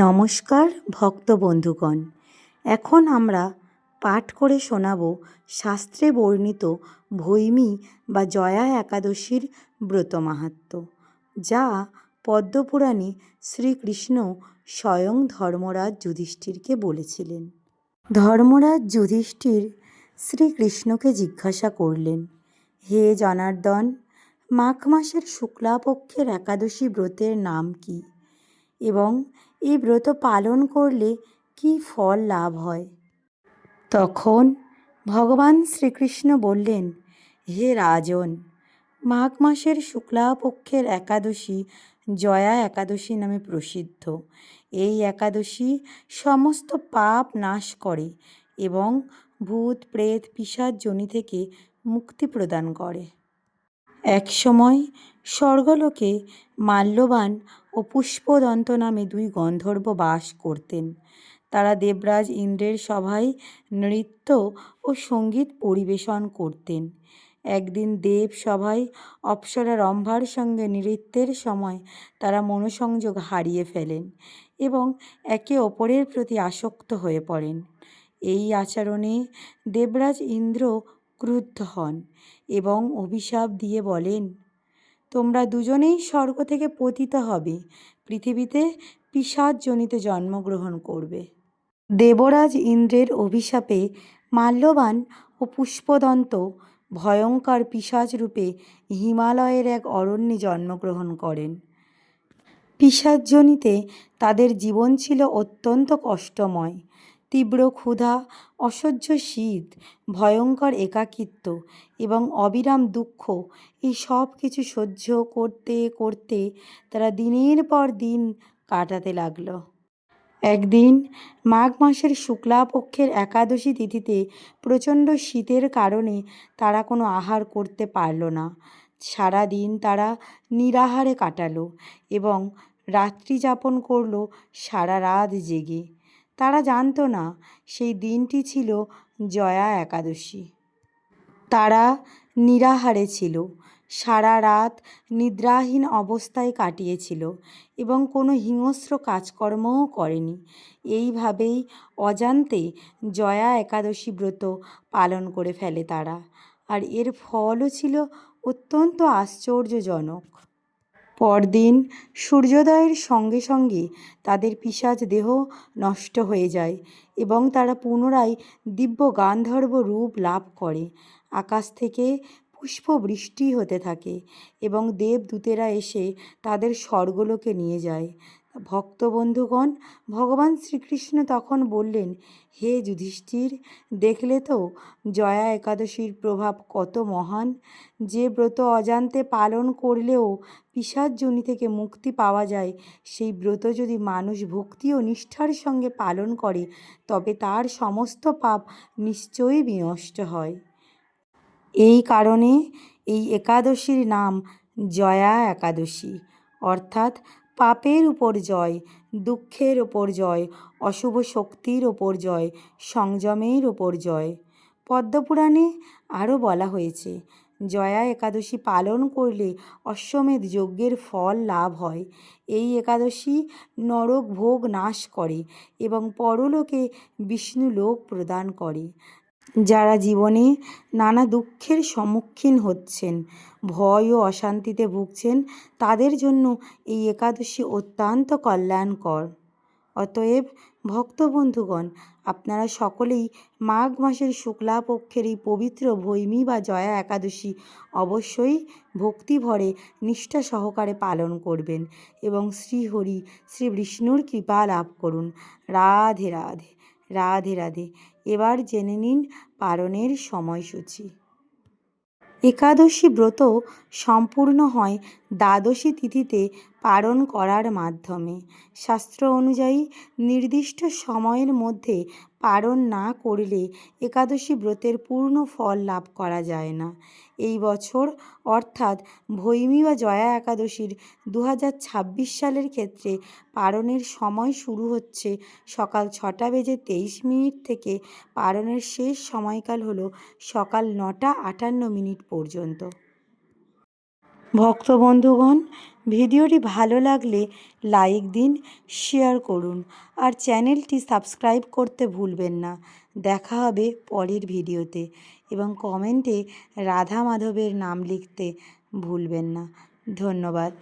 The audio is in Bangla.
নমস্কার ভক্ত বন্ধুগণ। এখন আমরা পাঠ করে শোনাব শাস্ত্রে বর্ণিত ভৈমী বা জয়া একাদশীর ব্রত মাহাত্ম্য, যা পদ্মপুরাণে শ্রীকৃষ্ণ স্বয়ং ধর্মরাজ যুধিষ্ঠিরকে বলেছিলেন। ধর্মরাজ যুধিষ্ঠির শ্রীকৃষ্ণকে জিজ্ঞাসা করলেন, হে জনার্দন, মাঘ মাসের শুক্লাপক্ষের একাদশী ব্রতের নাম কি এবং এই ব্রত পালন করলে কি ফল লাভ হয়? তখন ভগবান শ্রীকৃষ্ণ বললেন, হে রাজন, মাঘ মাসের শুক্লাপক্ষের একাদশী জয়া একাদশী নামে প্রসিদ্ধ। এই একাদশী সমস্ত পাপ নাশ করে এবং ভূত প্রেত পিশাচ যোনি থেকে মুক্তি প্রদান করে। একসময় স্বর্গলোকে মাল্যবান ও পুষ্পদন্ত নামে দুই গন্ধর্ব বাস করতেন। তারা দেবরাজ ইন্দ্রের সভায় নৃত্য ও সঙ্গীত পরিবেশন করতেন। একদিন দেব সভায় অপ্সরা রম্ভার সঙ্গে নৃত্যের সময় তারা মনোসংযোগ হারিয়ে ফেলেন এবং একে অপরের প্রতি আসক্ত হয়ে পড়েন। এই আচরণে দেবরাজ ইন্দ্র ক্রুদ্ধ হন এবং অভিশাপ দিয়ে বলেন, তোমরা দুজনেই স্বর্গ থেকে পতিত হবে, পৃথিবীতে পিশাচজনিতে জন্মগ্রহণ করবে। দেবরাজ ইন্দ্রের অভিশাপে মাল্যবান ও পুষ্পদন্ত ভয়ঙ্কর পিশাচ রূপে হিমালয়ের এক অরণ্যে জন্মগ্রহণ করেন। পিশাচজনিতে তাদের জীবন ছিল অত্যন্ত কষ্টময়। তীব্র ক্ষুধা, অসহ্য শীত, ভয়ঙ্কর একাকিত্ব এবং অবিরাম দুঃখ, এই সব কিছু সহ্য করতে করতে তারা দিনের পর দিন কাটাতে লাগল। একদিন মাঘ মাসের শুক্লাপক্ষের একাদশী তিথিতে প্রচণ্ড শীতের কারণে তারা কোনো আহার করতে পারল না। সারা দিন তারা নিরাহারে কাটালো এবং রাত্রি যাপন করল সারা রাত জেগে। তারা জানত না সেই দিনটি ছিল জয়া একাদশী। তারা নিরাহারে ছিল, সারা রাত নিদ্রাহীন অবস্থায় কাটিয়েছিল এবং কোনো হিংস্র কাজকর্মও করেনি। এইভাবেই অজান্তে জয়া একাদশী ব্রত পালন করে ফেলে তারা, আর এর ফলও ছিল অত্যন্ত আশ্চর্যজনক। পরদিন সূর্যোদয়ের সঙ্গে সঙ্গে তাদের পিশাচ দেহ নষ্ট হয়ে যায় এবং তারা পুনরায় দিব্য গান্ধর্ব রূপ লাভ করে। আকাশ থেকে পুষ্পবৃষ্টি হতে থাকে এবং দেবদূতেরা এসে তাদের স্বর্গলোকে নিয়ে যায়। ভক্তবন্ধুগণ, ভগবান শ্রীকৃষ্ণ তখন বললেন, হে যুধিষ্ঠির, দেখলে তো জয়া একাদশীর প্রভাব কত মহান। যে ব্রত অজান্তে পালন করলেও পিশাচযোনি থেকে মুক্তি পাওয়া যায়, সেই ব্রত যদি মানুষ ভক্তি ও নিষ্ঠার সঙ্গে পালন করে তবে তার সমস্ত পাপ নিশ্চয়ই বিনষ্ট হয়। এই কারণে এই একাদশীর নাম জয়া একাদশী, অর্থাৎ পাপের উপর জয়, দুঃখের ওপর জয়, অশুভ শক্তির ওপর জয়, সংযমের ওপর জয়। পদ্মপুরাণে আরও বলা হয়েছে, জয়া একাদশী পালন করলে অশ্বমেধ যজ্ঞের ফল লাভ হয়। এই একাদশী নরক ভোগ নাশ করে এবং পরলোকে বিষ্ণু লোক প্রদান করে। যারা জীবনে নানা দুঃখের সম্মুখীন হচ্ছেন, ভয় ও অশান্তিতে ভুগছেন, তাদের জন্য এই একাদশী অত্যন্ত কল্যাণকর। অতএব ভক্তবন্ধুগণ, আপনারা সকলেই মাঘ মাসের শুক্লাপক্ষের এই পবিত্র ভৈমী বা জয়া একাদশী অবশ্যই ভক্তিভরে নিষ্ঠা সহকারে পালন করবেন এবং শ্রীহরি শ্রী বিষ্ণুর কৃপা লাভ করুন। রাধে রাধে, রাধে রাধে। এবার জেনে নিন পালনের সময়সূচি। একাদশী ব্রত সম্পূর্ণ হয় দ্বাদশী তিথিতে পালন করার মাধ্যমে। শাস্ত্র অনুযায়ী নির্দিষ্ট সময়ের মধ্যে পালন না করলে একাদশী ব্রতের পূর্ণ ফল লাভ করা যায় না। এই বছর অর্থাৎ ভৈমী বা জয়া একাদশীর 2026 সালের ক্ষেত্রে পালনের সময় শুরু হচ্ছে সকাল 6:23 থেকে পালনের শেষ সময়কাল হলো সকাল 9:58 পর্যন্ত। ভক্ত বন্ধুগণ, ভিডিওটি ভালো লাগলে লাইক দিন, শেয়ার করুন আর চ্যানেলটি সাবস্ক্রাইব করতে ভুলবেন না। দেখা হবে পরের ভিডিওতে এবং কমেন্টে রাধা মাধবের নাম লিখতে ভুলবেন না। ধন্যবাদ।